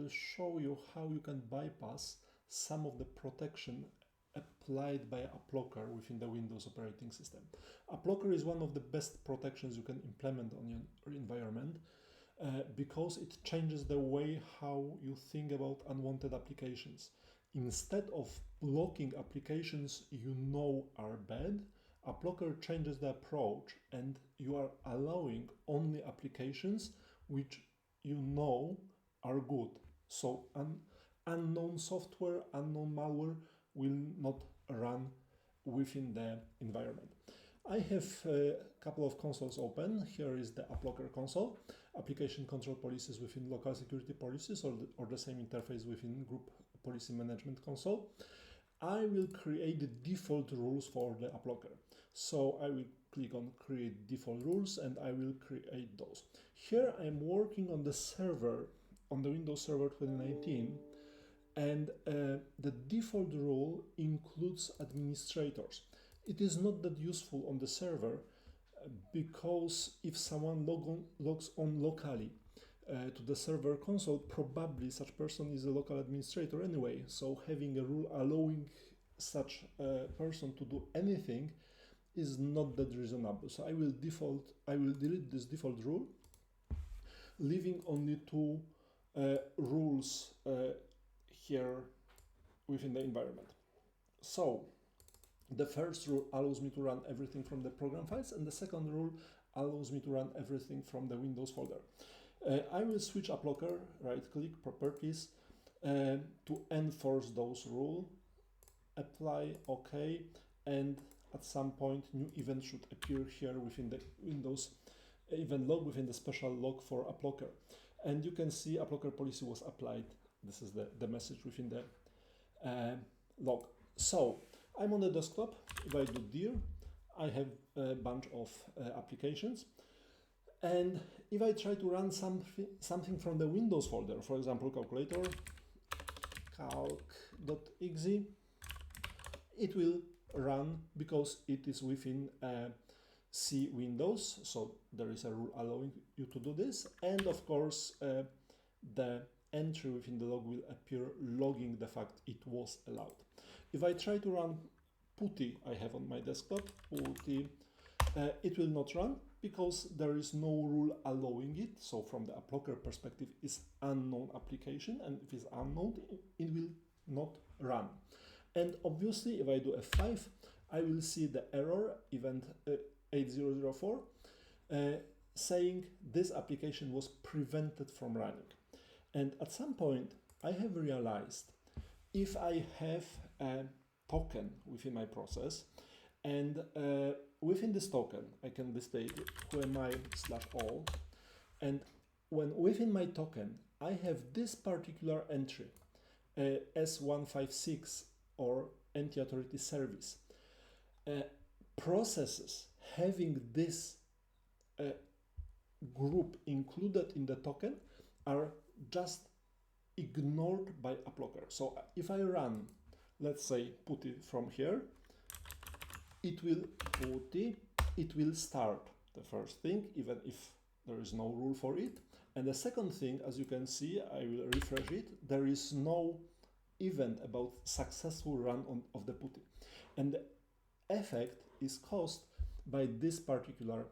will show you how you can bypass some of the protection applied by AppLocker within the Windows operating system. AppLocker is one of the best protections you can implement on your environment because it changes the way how you think about unwanted applications. Instead of blocking applications you know are bad, AppLocker changes the approach and you are allowing only applications which you know are good. So unknown software, unknown malware will not run within the environment. I have a couple of consoles open. Here is the AppLocker console, application control policies within local security policies, or the same interface within group policy management console. I will create the default rules for the AppLocker. So I will click on create default rules and I will create those. Here I'm working on the server, on the Windows Server 2019, and the default rule includes administrators. It is not that useful on the server because if someone logs on locally to the server console, probably such person is a local administrator anyway. So having a rule allowing such a person to do anything is not that reasonable. So I will delete this default rule, leaving only two rules here within the environment. So the first rule allows me to run everything from the program files, and the second rule allows me to run everything from the Windows folder. I will switch AppLocker, right-click, Properties, to enforce those rules, apply, OK, and at some point new event should appear here within the Windows event log, within the special log for AppLocker. And you can see AppLocker policy was applied. This is the message within the log. So I'm on the desktop. If I do dir, I have a bunch of applications. And if I try to run something from the Windows folder, for example, calculator, calc.exe, it will run because it is within C Windows. So there is a rule allowing you to do this. And of course, the entry within the log will appear logging the fact it was allowed. If I try to run putty I have on my desktop, putty, it will not run because there is no rule allowing it. So from the AppLocker perspective, it's unknown application, and if it's unknown, it will not run. And obviously, if I do F5, I will see the error event 8004 saying this application was prevented from running. And at some point, I have realized if I have a token within my process, and within this token, I can display whoami/all, and when within my token, I have this particular entry, S156 or anti-authority service. Processes having this group included in the token are just ignored by AppLocker. So if I run, let's say, putty from here, it will start the first thing, even if there is no rule for it. And the second thing, as you can see, I will refresh it, there is no event about successful run of the putty. And the effect is caused by this particular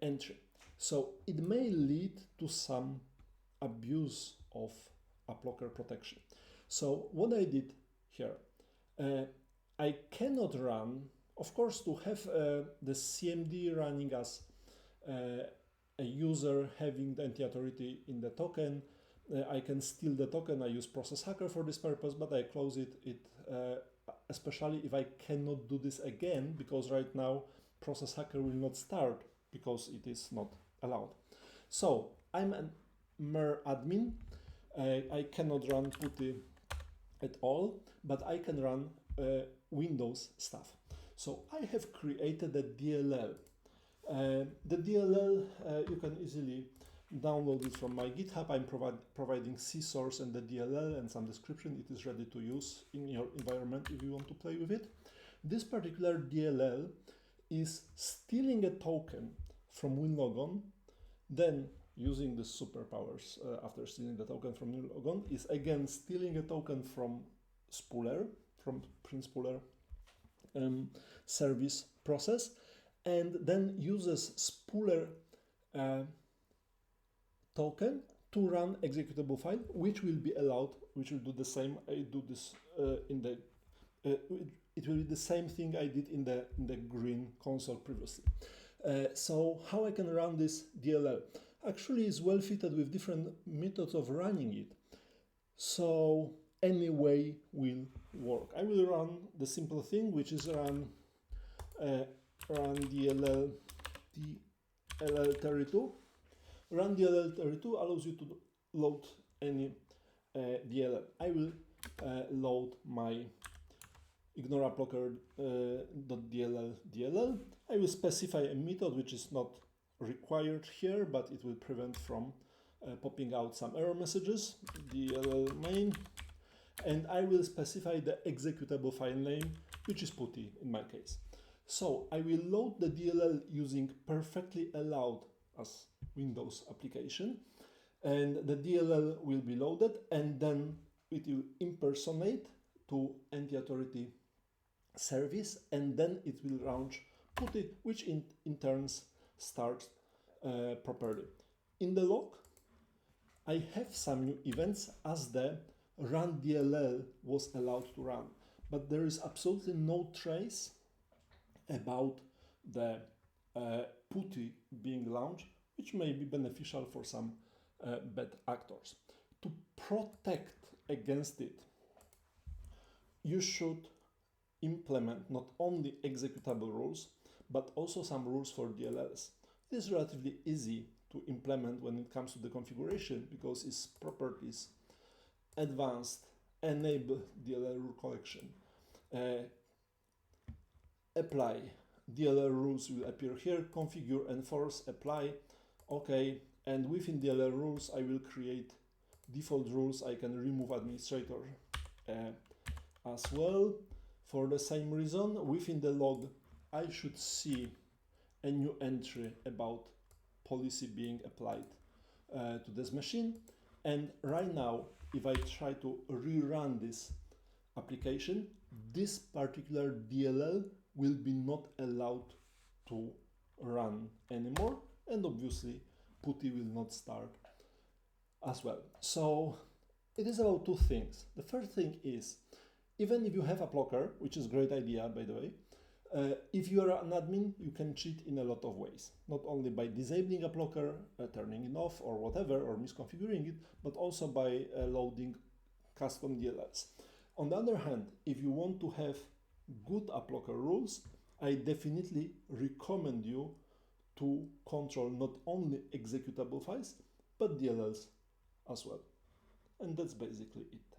entry. So it may lead to some abuse of AppLocker protection. So what I did here, I cannot run, of course, to have the CMD running as a user having the anti-authority in the token. I can steal the token. I use Process Hacker for this purpose, but I close it. Especially if I cannot do this again, because right now Process Hacker will not start because it is not allowed. So I'm a mere admin. I cannot run putty at all, but I can run Windows stuff. So I have created a DLL. The DLL, you can easily download it from my GitHub. I'm providing C source and the DLL and some description. It is ready to use in your environment if you want to play with it. This particular DLL is stealing a token from WinLogon, then using the superpowers after stealing the token from new logon is again stealing a token from spooler, from print spooler service process, and then uses spooler token to run executable file, which will be allowed, which will do the same. I do this in the it will be the same thing I did in the green console previously. So how I can run this DLL? Actually, is well fitted with different methods of running it. So any way will work. I will run the simple thing, which is run DLL 32. Run DLL 32 allows you to load any DLL. I will load my ignore AppLocker .dll. I will specify a method which is not required here, but it will prevent from popping out some error messages, DLL main, and I will specify the executable file name, which is putty in my case. So I will load the DLL using perfectly allowed as Windows application, and the DLL will be loaded, and then it will impersonate to anti-authority service, and then it will launch putty, which in turn starts properly. In the log, I have some new events as the run DLL was allowed to run, but there is absolutely no trace about the putty being launched, which may be beneficial for some bad actors. To protect against it, you should implement not only executable rules, but also some rules for DLLs. It is relatively easy to implement when it comes to the configuration because its properties, advanced, enable DLL rule collection, apply, DLL rules will appear here, configure, enforce, apply, okay, and within DLL rules I will create default rules. I can remove administrator as well. For the same reason, within the log I should see a new entry about policy being applied to this machine, and right now if I try to rerun this application, this particular DLL will be not allowed to run anymore, and obviously putty will not start as well. So it is about two things. The first thing is, even if you have AppLocker, which is a great idea by the way, if you are an admin, you can cheat in a lot of ways. Not only by disabling AppLocker, turning it off or whatever, or misconfiguring it, but also by loading custom DLLs. On the other hand, if you want to have good AppLocker rules, I definitely recommend you to control not only executable files, but DLLs as well. And that's basically it.